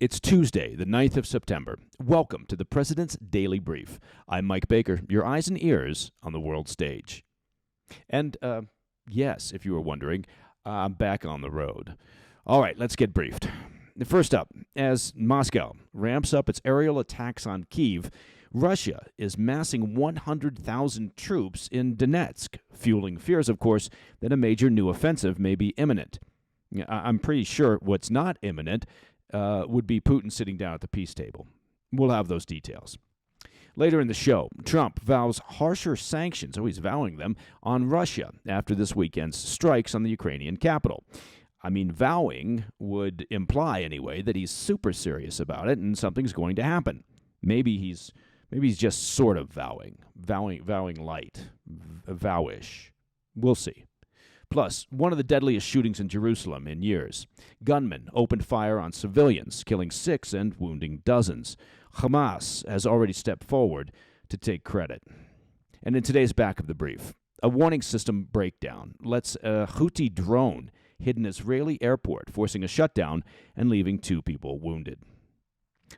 It's Tuesday, the 9th of September. Welcome to the President's Daily Brief. I'm Mike Baker, your eyes and ears on the world stage. And, yes, if you were wondering, I'm back on the road. All right, let's get briefed. First up, as Moscow ramps up its aerial attacks on Kyiv, Russia is massing 100,000 troops in Donetsk, fueling fears, of course, that a major new offensive may be imminent. I'm pretty sure what's not imminent would be Putin sitting down at the peace table. We'll have those details. Later in the show, Trump vows harsher sanctions, he's vowing them, on Russia after this weekend's strikes on the Ukrainian capital. I mean, vowing would imply, anyway, that he's super serious about it and something's going to happen. Maybe he's just sort of vowing light, vowish. We'll see. Plus, one of the deadliest shootings in Jerusalem in years. Gunmen opened fire on civilians, killing 6 and wounding dozens. Hamas has already stepped forward to take credit. And in today's back of the brief, a warning system breakdown lets a Houthi drone hit an Israeli airport, forcing a shutdown and leaving 2 people wounded.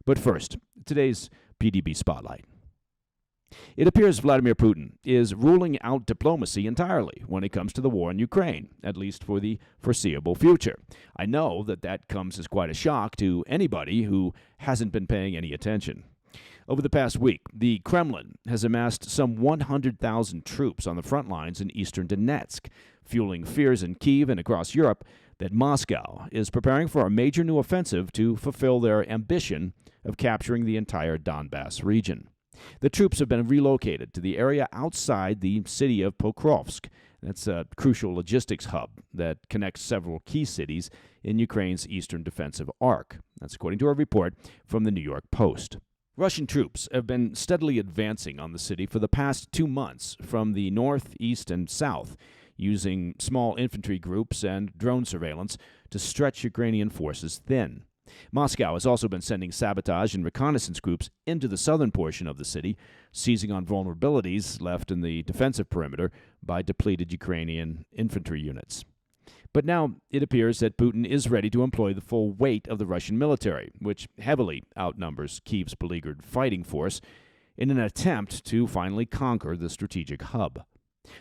But first, today's PDB Spotlight. It appears Vladimir Putin is ruling out diplomacy entirely when it comes to the war in Ukraine, at least for the foreseeable future. I know that comes as quite a shock to anybody who hasn't been paying any attention. Over the past week, the Kremlin has amassed some 100,000 troops on the front lines in eastern Donetsk, fueling fears in Kyiv and across Europe that Moscow is preparing for a major new offensive to fulfill their ambition of capturing the entire Donbass region. The troops have been relocated to the area outside the city of Pokrovsk. That's a crucial logistics hub that connects several key cities in Ukraine's eastern defensive arc. That's according to a report from the New York Post. Russian troops have been steadily advancing on the city for the past 2 months from the north, east, and south, using small infantry groups and drone surveillance to stretch Ukrainian forces thin. Moscow has also been sending sabotage and reconnaissance groups into the southern portion of the city, seizing on vulnerabilities left in the defensive perimeter by depleted Ukrainian infantry units. But now it appears that Putin is ready to employ the full weight of the Russian military, which heavily outnumbers Kyiv's beleaguered fighting force, in an attempt to finally conquer the strategic hub.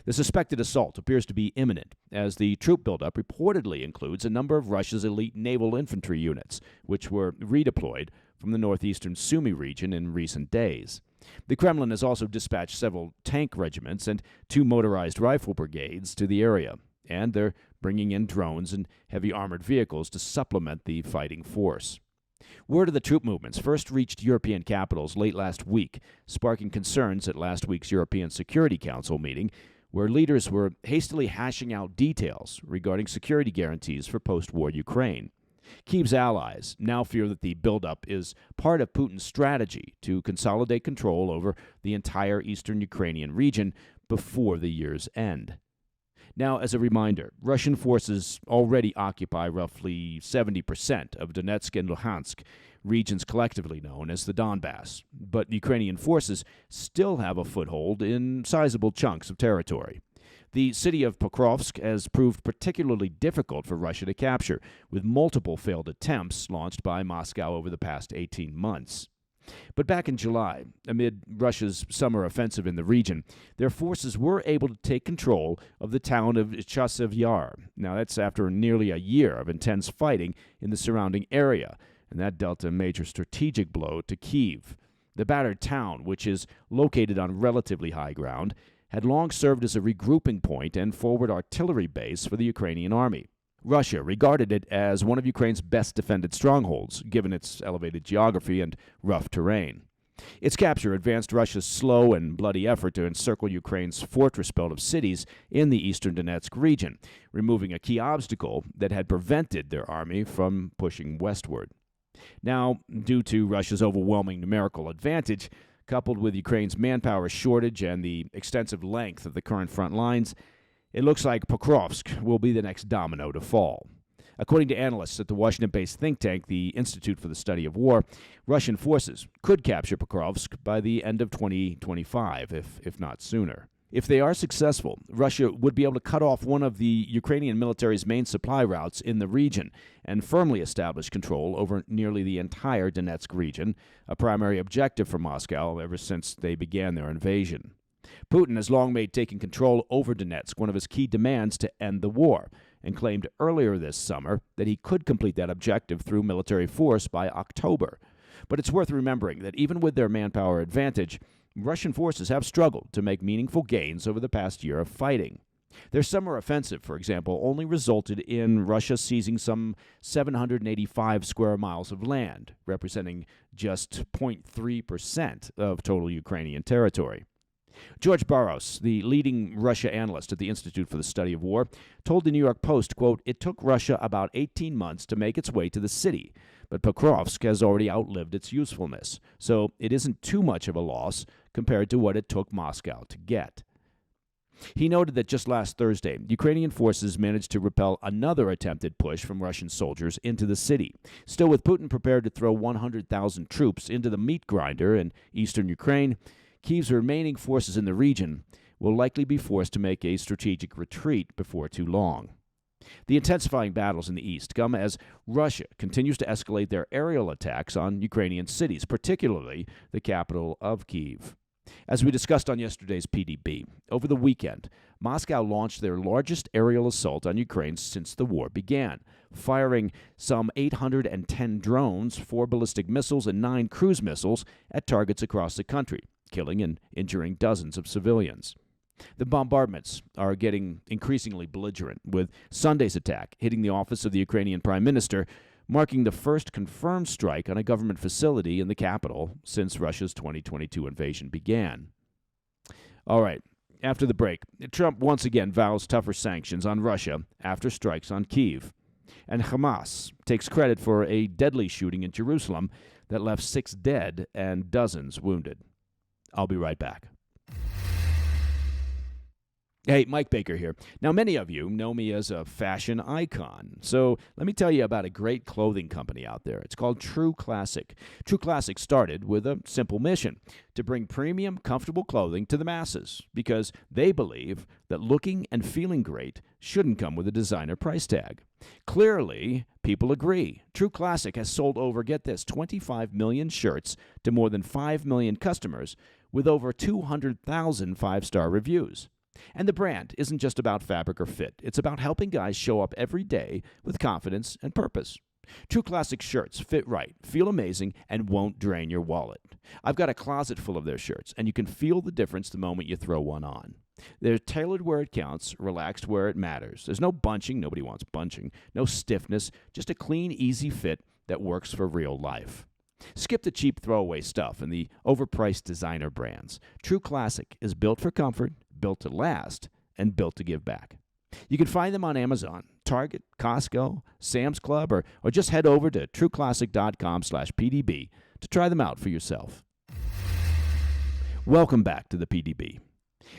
The suspected assault appears to be imminent, as the troop buildup reportedly includes a number of Russia's elite naval infantry units, which were redeployed from the northeastern Sumy region in recent days. The Kremlin has also dispatched several tank regiments and 2 motorized rifle brigades to the area, and they're bringing in drones and heavy armored vehicles to supplement the fighting force. Word of the troop movements first reached European capitals late last week, sparking concerns at last week's European Security Council meeting, where leaders were hastily hashing out details regarding security guarantees for post-war Ukraine. Kyiv's allies now fear that the buildup is part of Putin's strategy to consolidate control over the entire eastern Ukrainian region before the year's end. Now, as a reminder, Russian forces already occupy roughly 70% of Donetsk and Luhansk, regions collectively known as the Donbass, but Ukrainian forces still have a foothold in sizable chunks of territory. The city of Pokrovsk has proved particularly difficult for Russia to capture, with multiple failed attempts launched by Moscow over the past 18 months. But back in July, amid Russia's summer offensive in the region, their forces were able to take control of the town of Chasiv Yar. Now, that's after nearly a year of intense fighting in the surrounding area, and that dealt a major strategic blow to Kyiv. The battered town, which is located on relatively high ground, had long served as a regrouping point and forward artillery base for the Ukrainian army. Russia regarded it as one of Ukraine's best defended strongholds, given its elevated geography and rough terrain. Its capture advanced Russia's slow and bloody effort to encircle Ukraine's fortress belt of cities in the eastern Donetsk region, removing a key obstacle that had prevented their army from pushing westward. Now, due to Russia's overwhelming numerical advantage, coupled with Ukraine's manpower shortage and the extensive length of the current front lines, it looks like Pokrovsk will be the next domino to fall. According to analysts at the Washington-based think tank, the Institute for the Study of War, Russian forces could capture Pokrovsk by the end of 2025, if not sooner. If they are successful, Russia would be able to cut off one of the Ukrainian military's main supply routes in the region and firmly establish control over nearly the entire Donetsk region, a primary objective for Moscow ever since they began their invasion. Putin has long made taking control over Donetsk one of his key demands to end the war, and claimed earlier this summer that he could complete that objective through military force by October. But it's worth remembering that even with their manpower advantage, Russian forces have struggled to make meaningful gains over the past year of fighting. Their summer offensive, for example, only resulted in Russia seizing some 785 square miles of land, representing just 0.3% of total Ukrainian territory. George Barros, the leading Russia analyst at the Institute for the Study of War, told the New York Post, quote, "It took Russia about 18 months to make its way to the city, but Pokrovsk has already outlived its usefulness, so it isn't too much of a loss compared to what it took Moscow to get." He noted that just last Thursday, Ukrainian forces managed to repel another attempted push from Russian soldiers into the city. Still, with Putin prepared to throw 100,000 troops into the meat grinder in eastern Ukraine, Kyiv's remaining forces in the region will likely be forced to make a strategic retreat before too long. The intensifying battles in the east come as Russia continues to escalate their aerial attacks on Ukrainian cities, particularly the capital of Kyiv. As we discussed on yesterday's PDB, over the weekend, Moscow launched their largest aerial assault on Ukraine since the war began, firing some 810 drones, 4 ballistic missiles, and 9 cruise missiles at targets across the country, killing and injuring dozens of civilians. The bombardments are getting increasingly belligerent, with Sunday's attack hitting the office of the Ukrainian Prime Minister, marking the first confirmed strike on a government facility in the capital since Russia's 2022 invasion began. All right, after the break, Trump once again vows tougher sanctions on Russia after strikes on Kyiv. And Hamas takes credit for a deadly shooting in Jerusalem that left 6 dead and dozens wounded. I'll be right back. Hey, Mike Baker here. Now, many of you know me as a fashion icon, so let me tell you about a great clothing company out there. It's called True Classic. True Classic started with a simple mission: to bring premium, comfortable clothing to the masses, because they believe that looking and feeling great shouldn't come with a designer price tag. Clearly, people agree. True Classic has sold over, get this, 25 million shirts to more than 5 million customers, with over 200,000 five-star reviews. And the brand isn't just about fabric or fit. It's about helping guys show up every day with confidence and purpose. True Classic shirts fit right, feel amazing, and won't drain your wallet. I've got a closet full of their shirts, and you can feel the difference the moment you throw one on. They're tailored where it counts, relaxed where it matters. There's no bunching. Nobody wants bunching. No stiffness. Just a clean, easy fit that works for real life. Skip the cheap throwaway stuff and the overpriced designer brands. True Classic is built for comfort, built to last, and built to give back. You can find them on Amazon, Target, Costco, Sam's Club, or just head over to trueclassic.com/PDB to try them out for yourself. Welcome back to the PDB.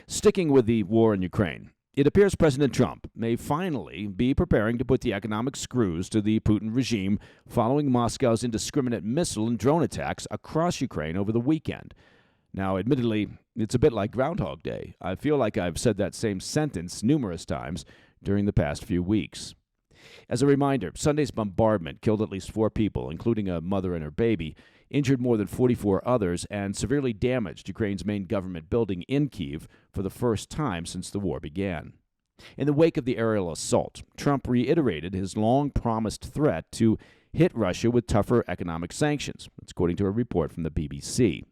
Sticking with the war in Ukraine, it appears President Trump may finally be preparing to put the economic screws to the Putin regime following Moscow's indiscriminate missile and drone attacks across Ukraine over the weekend. Now, admittedly, it's a bit like Groundhog Day. I feel like I've said that same sentence numerous times during the past few weeks. As a reminder, Sunday's bombardment killed at least 4 people, including a mother and her baby, injured more than 44 others, and severely damaged Ukraine's main government building in Kyiv for the first time since the war began. In the wake of the aerial assault, Trump reiterated his long-promised threat to hit Russia with tougher economic sanctions, that's according to a report from the BBC.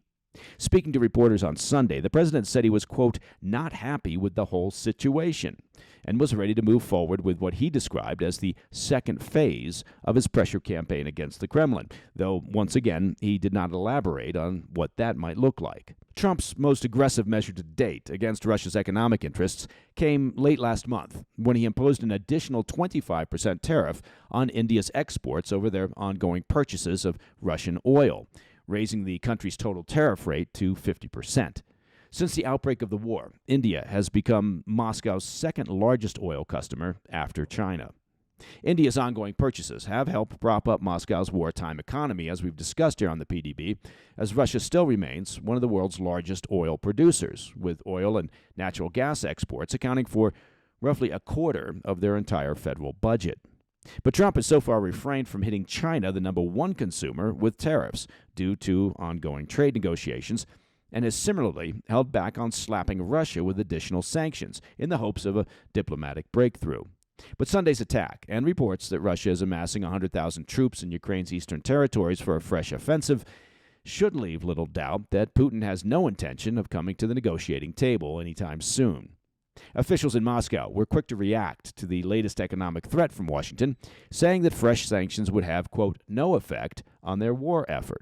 Speaking to reporters on Sunday, the president said he was, quote, not happy with the whole situation, and was ready to move forward with what he described as the second phase of his pressure campaign against the Kremlin, though, once again, he did not elaborate on what that might look like. Trump's most aggressive measure to date against Russia's economic interests came late last month, when he imposed an additional 25% tariff on India's exports over their ongoing purchases of Russian oil, raising the country's total tariff rate to 50%. Since the outbreak of the war, India has become Moscow's second largest oil customer after China. India's ongoing purchases have helped prop up Moscow's wartime economy, as we've discussed here on the PDB, as Russia still remains one of the world's largest oil producers, with oil and natural gas exports accounting for roughly a quarter of their entire federal budget. But Trump has so far refrained from hitting China, the number one consumer, with tariffs due to ongoing trade negotiations, and has similarly held back on slapping Russia with additional sanctions in the hopes of a diplomatic breakthrough. But Sunday's attack and reports that Russia is amassing 100,000 troops in Ukraine's eastern territories for a fresh offensive should leave little doubt that Putin has no intention of coming to the negotiating table anytime soon. Officials in Moscow were quick to react to the latest economic threat from Washington, saying that fresh sanctions would have, quote, no effect on their war effort.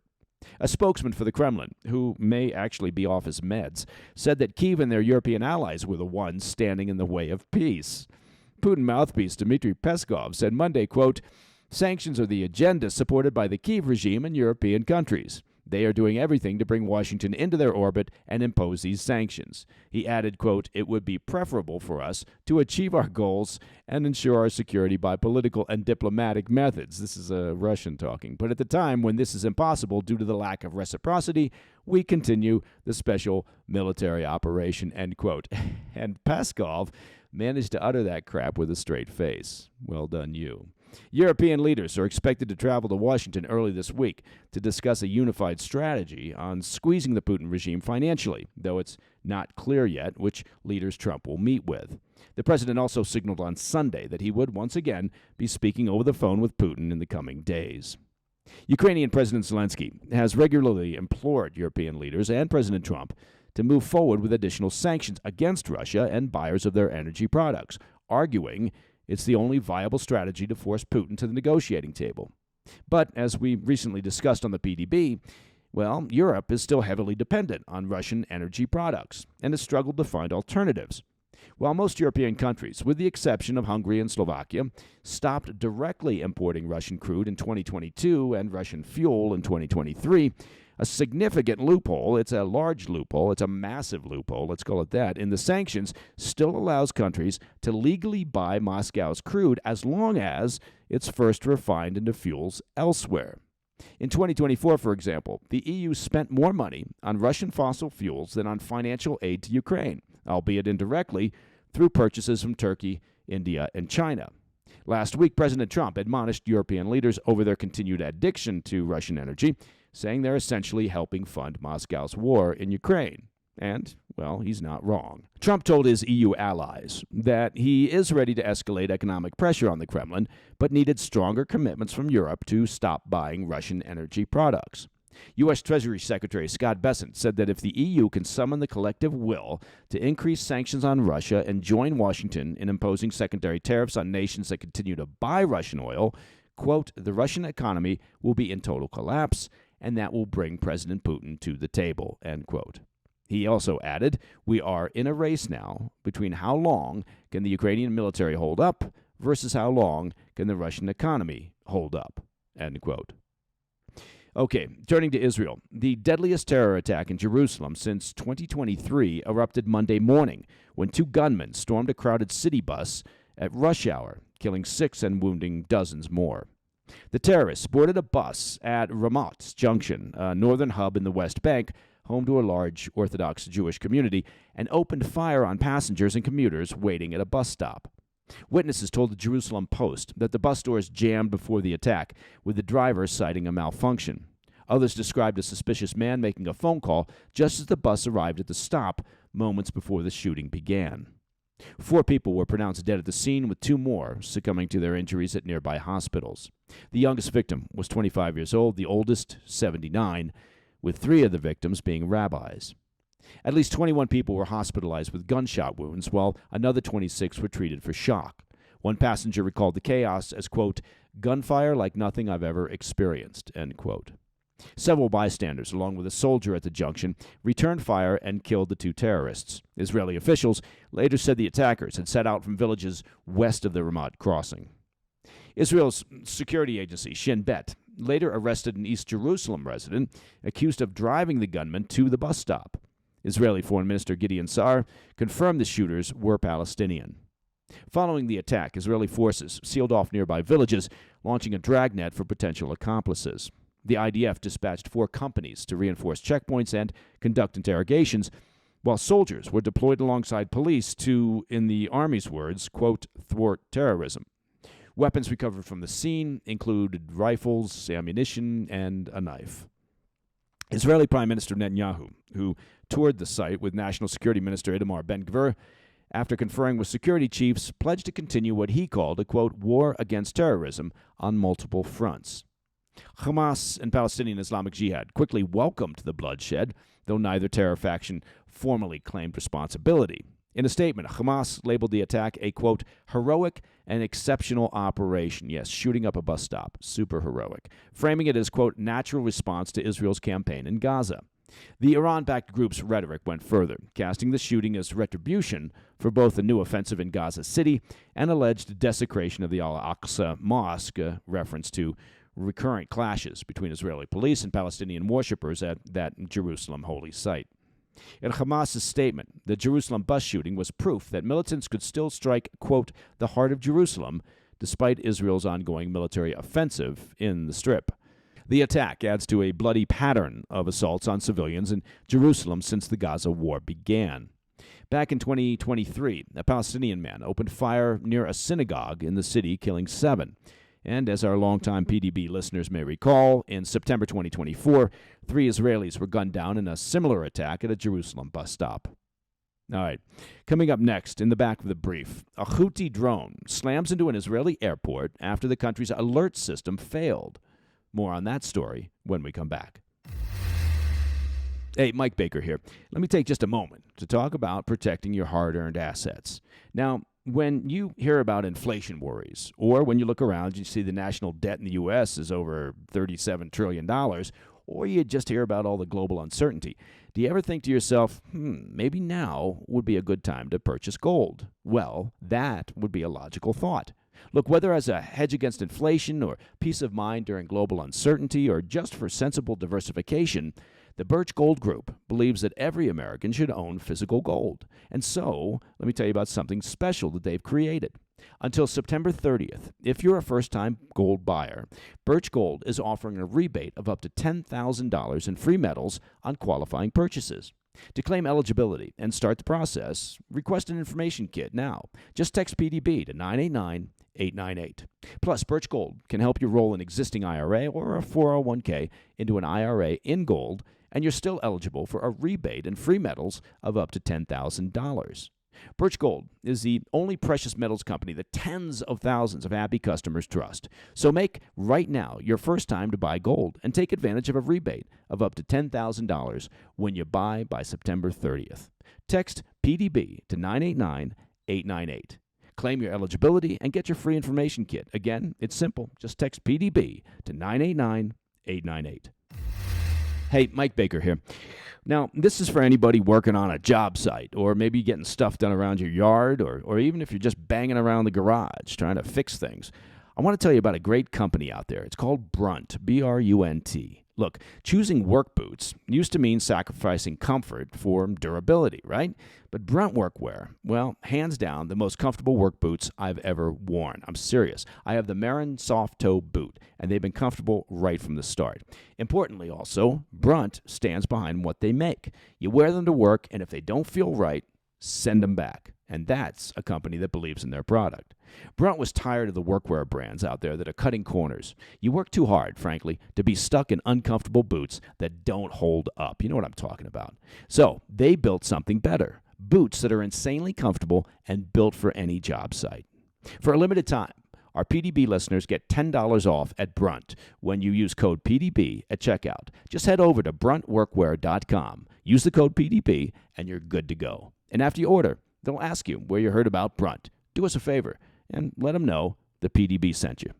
A spokesman for the Kremlin, who may actually be off his meds, said that Kyiv and their European allies were the ones standing in the way of peace. Putin mouthpiece Dmitry Peskov said Monday, quote, sanctions are the agenda supported by the Kyiv regime and European countries. They are doing everything to bring Washington into their orbit and impose these sanctions. He added, quote, it would be preferable for us to achieve our goals and ensure our security by political and diplomatic methods. This is a Russian talking. But at the time when this is impossible due to the lack of reciprocity, we continue the special military operation, end quote. And Peskov managed to utter that crap with a straight face. Well done, you. European leaders are expected to travel to Washington early this week to discuss a unified strategy on squeezing the Putin regime financially, though it's not clear yet which leaders Trump will meet with. The president also signaled on Sunday that he would once again be speaking over the phone with Putin in the coming days. Ukrainian President Zelensky has regularly implored European leaders and President Trump to move forward with additional sanctions against Russia and buyers of their energy products, arguing it's the only viable strategy to force Putin to the negotiating table. But, as we recently discussed on the PDB, well, Europe is still heavily dependent on Russian energy products and has struggled to find alternatives. While most European countries, with the exception of Hungary and Slovakia, stopped directly importing Russian crude in 2022 and Russian fuel in 2023, a significant loophole, it's a large loophole, it's a massive loophole, let's call it that, in the sanctions still allows countries to legally buy Moscow's crude as long as it's first refined into fuels elsewhere. In 2024, for example, the EU spent more money on Russian fossil fuels than on financial aid to Ukraine, albeit indirectly through purchases from Turkey, India, and China. Last week, President Trump admonished European leaders over their continued addiction to Russian energy, saying they're essentially helping fund Moscow's war in Ukraine. And, well, he's not wrong. Trump told his EU allies that he is ready to escalate economic pressure on the Kremlin, but needed stronger commitments from Europe to stop buying Russian energy products. U.S. Treasury Secretary Scott Bessent said that if the EU can summon the collective will to increase sanctions on Russia and join Washington in imposing secondary tariffs on nations that continue to buy Russian oil, quote, the Russian economy will be in total collapse, and that will bring President Putin to the table, end quote. He also added, we are in a race now between how long can the Ukrainian military hold up versus how long can the Russian economy hold up, end quote. Okay, turning to Israel. The deadliest terror attack in Jerusalem since 2023 erupted Monday morning when two gunmen stormed a crowded city bus at rush hour, killing 6 and wounding dozens more. The terrorists boarded a bus at Ramat Junction, a northern hub in the West Bank, home to a large Orthodox Jewish community, and opened fire on passengers and commuters waiting at a bus stop. Witnesses told the Jerusalem Post that the bus doors jammed before the attack, with the driver citing a malfunction. Others described a suspicious man making a phone call just as the bus arrived at the stop moments before the shooting began. 4 people were pronounced dead at the scene, with 2 more succumbing to their injuries at nearby hospitals. The youngest victim was 25 years old, the oldest 79, with 3 of the victims being rabbis. At least 21 people were hospitalized with gunshot wounds, while another 26 were treated for shock. One passenger recalled the chaos as, quote, gunfire like nothing I've ever experienced, end quote. Several bystanders, along with a soldier at the junction, returned fire and killed the 2 terrorists. Israeli officials later said the attackers had set out from villages west of the Ramat crossing. Israel's security agency, Shin Bet, later arrested an East Jerusalem resident accused of driving the gunman to the bus stop. Israeli Foreign Minister Gideon Sa'ar confirmed the shooters were Palestinian. Following the attack, Israeli forces sealed off nearby villages, launching a dragnet for potential accomplices. The IDF dispatched 4 companies to reinforce checkpoints and conduct interrogations, while soldiers were deployed alongside police to, in the Army's words, quote, thwart terrorism. Weapons recovered from the scene included rifles, ammunition, and a knife. Israeli Prime Minister Netanyahu, who toured the site with National Security Minister Itamar Ben-Gvir, after conferring with security chiefs, pledged to continue what he called a, quote, war against terrorism on multiple fronts. Hamas and Palestinian Islamic Jihad quickly welcomed the bloodshed, though neither terror faction formally claimed responsibility. In a statement, Hamas labeled the attack a, quote, heroic and exceptional operation. Yes, shooting up a bus stop, super heroic. Framing it as, quote, natural response to Israel's campaign in Gaza. The Iran-backed group's rhetoric went further, casting the shooting as retribution for both the new offensive in Gaza City and alleged desecration of the Al-Aqsa Mosque, a reference to recurrent clashes between Israeli police and Palestinian worshippers at that Jerusalem holy site. In Hamas's statement, the Jerusalem bus shooting was proof that militants could still strike, quote, the heart of Jerusalem, despite Israel's ongoing military offensive in the Strip. The attack adds to a bloody pattern of assaults on civilians in Jerusalem since the Gaza war began. Back in 2023, a Palestinian man opened fire near a synagogue in the city, killing 7. And as our longtime PDB listeners may recall, in September 2024, 3 Israelis were gunned down in a similar attack at a Jerusalem bus stop. All right, coming up next in the back of the brief, a Houthi drone slams into an Israeli airport after the country's alert system failed. More on that story when we come back. Hey, Mike Baker here. Let me take just a moment to talk about protecting your hard-earned assets. Now, when you hear about inflation worries, or when you look around, you see the national debt in the U.S. is over $37 trillion, or you just hear about all the global uncertainty, do you ever think to yourself, maybe now would be a good time to purchase gold? Well, that would be a logical thought. Look, whether as a hedge against inflation or peace of mind during global uncertainty or just for sensible diversification, the Birch Gold Group believes that every American should own physical gold. And so, let me tell you about something special that they've created. Until September 30th, if you're a first-time gold buyer, Birch Gold is offering a rebate of up to $10,000 in free metals on qualifying purchases. To claim eligibility and start the process, request an information kit now. Just text PDB to 989-898. Plus, Birch Gold can help you roll an existing IRA or a 401k into an IRA in gold, and you're still eligible for a rebate in free metals of up to $10,000. Birch Gold is the only precious metals company that tens of thousands of happy customers trust. So make right now your first time to buy gold and take advantage of a rebate of up to $10,000 when you buy by September 30th. Text PDB to 989-898. Claim your eligibility and get your free information kit. Again, it's simple. Just text PDB to 989-898. Hey, Mike Baker here. Now, this is for anybody working on a job site, or maybe getting stuff done around your yard, or even if you're just banging around the garage trying to fix things. I want to tell you about a great company out there. It's called Brunt, B-R-U-N-T. Look, choosing work boots used to mean sacrificing comfort for durability, right? But Brunt Workwear, well, hands down, the most comfortable work boots I've ever worn. I'm serious. I have the Marin Soft Toe boot, and they've been comfortable right from the start. Importantly also, Brunt stands behind what they make. You wear them to work, and if they don't feel right, send them back. And that's a company that believes in their product. Brunt was tired of the workwear brands out there that are cutting corners. You work too hard, frankly, to be stuck in uncomfortable boots that don't hold up. You know what I'm talking about. So they built something better. Boots that are insanely comfortable and built for any job site. For a limited time, our PDB listeners get $10 off at Brunt when you use code PDB at checkout. Just head over to bruntworkwear.com, use the code PDB, and you're good to go. And after you order, they'll ask you where you heard about Brunt. Do us a favor and let them know the PDB sent you.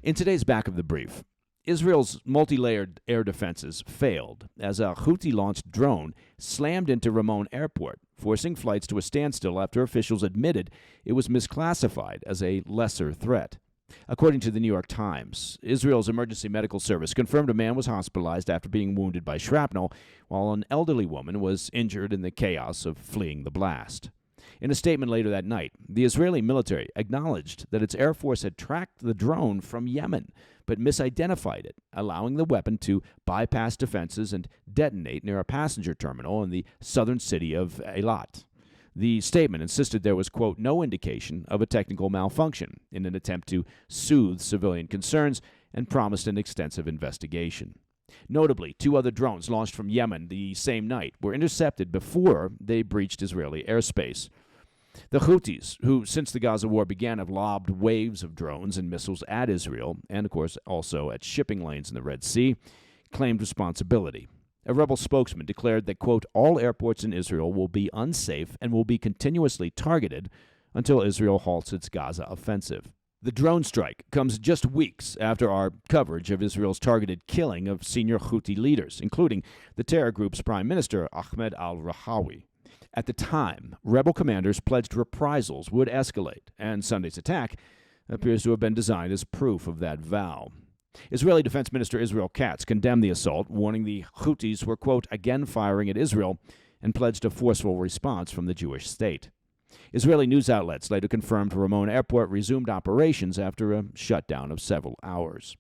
In today's back of the brief, Israel's multi-layered air defenses failed as a Houthi-launched drone slammed into Ramon Airport, forcing flights to a standstill after officials admitted it was misclassified as a lesser threat. According to the New York Times, Israel's emergency medical service confirmed a man was hospitalized after being wounded by shrapnel, while an elderly woman was injured in the chaos of fleeing the blast. In a statement later that night, the Israeli military acknowledged that its Air Force had tracked the drone from Yemen, but misidentified it, allowing the weapon to bypass defenses and detonate near a passenger terminal in the southern city of Eilat. The statement insisted there was, quote, no indication of a technical malfunction in an attempt to soothe civilian concerns and promised an extensive investigation. Notably, 2 other drones launched from Yemen the same night were intercepted before they breached Israeli airspace. The Houthis, who since the Gaza war began have lobbed waves of drones and missiles at Israel, and of course also at shipping lanes in the Red Sea, claimed responsibility. A rebel spokesman declared that, quote, all airports in Israel will be unsafe and will be continuously targeted until Israel halts its Gaza offensive. The drone strike comes just weeks after our coverage of Israel's targeted killing of senior Houthi leaders, including the terror group's prime minister, Ahmed al-Rahawi. At the time, rebel commanders pledged reprisals would escalate, and Sunday's attack appears to have been designed as proof of that vow. Israeli Defense Minister Israel Katz condemned the assault, warning the Houthis were, quote, again firing at Israel, and pledged a forceful response from the Jewish state. Israeli news outlets later confirmed Ramon Airport resumed operations after a shutdown of several hours.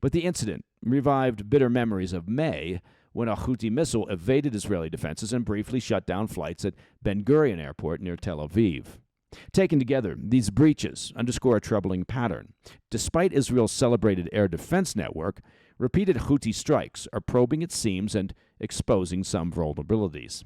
But the incident revived bitter memories of May, when a Houthi missile evaded Israeli defenses and briefly shut down flights at Ben Gurion Airport near Tel Aviv. Taken together, these breaches underscore a troubling pattern. Despite Israel's celebrated air defense network, repeated Houthi strikes are probing its seams and exposing some vulnerabilities.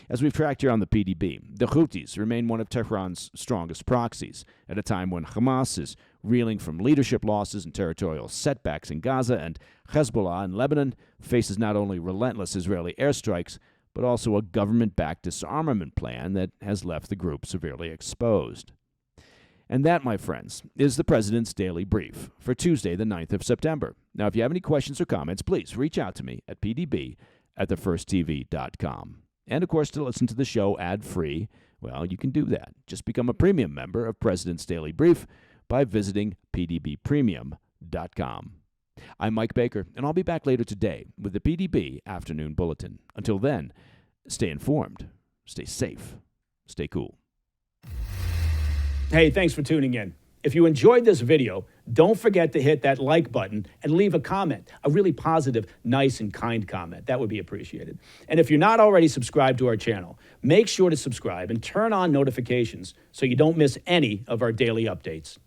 As we've tracked here on the PDB, the Houthis remain one of Tehran's strongest proxies, at a time when Hamas is reeling from leadership losses and territorial setbacks in Gaza, and Hezbollah in Lebanon faces not only relentless Israeli airstrikes, but also a government-backed disarmament plan that has left the group severely exposed. And that, my friends, is the President's Daily Brief for Tuesday, the 9th of September. Now, if you have any questions or comments, please reach out to me at pdb@thefirsttv.com. And, of course, to listen to the show ad-free, well, you can do that. Just become a premium member of President's Daily Brief by visiting pdbpremium.com. I'm Mike Baker, and I'll be back later today with the PDB Afternoon Bulletin. Until then, stay informed, stay safe, stay cool. Hey, thanks for tuning in. If you enjoyed this video, don't forget to hit that like button and leave a comment, a really positive, nice, and kind comment. That would be appreciated. And if you're not already subscribed to our channel, make sure to subscribe and turn on notifications so you don't miss any of our daily updates.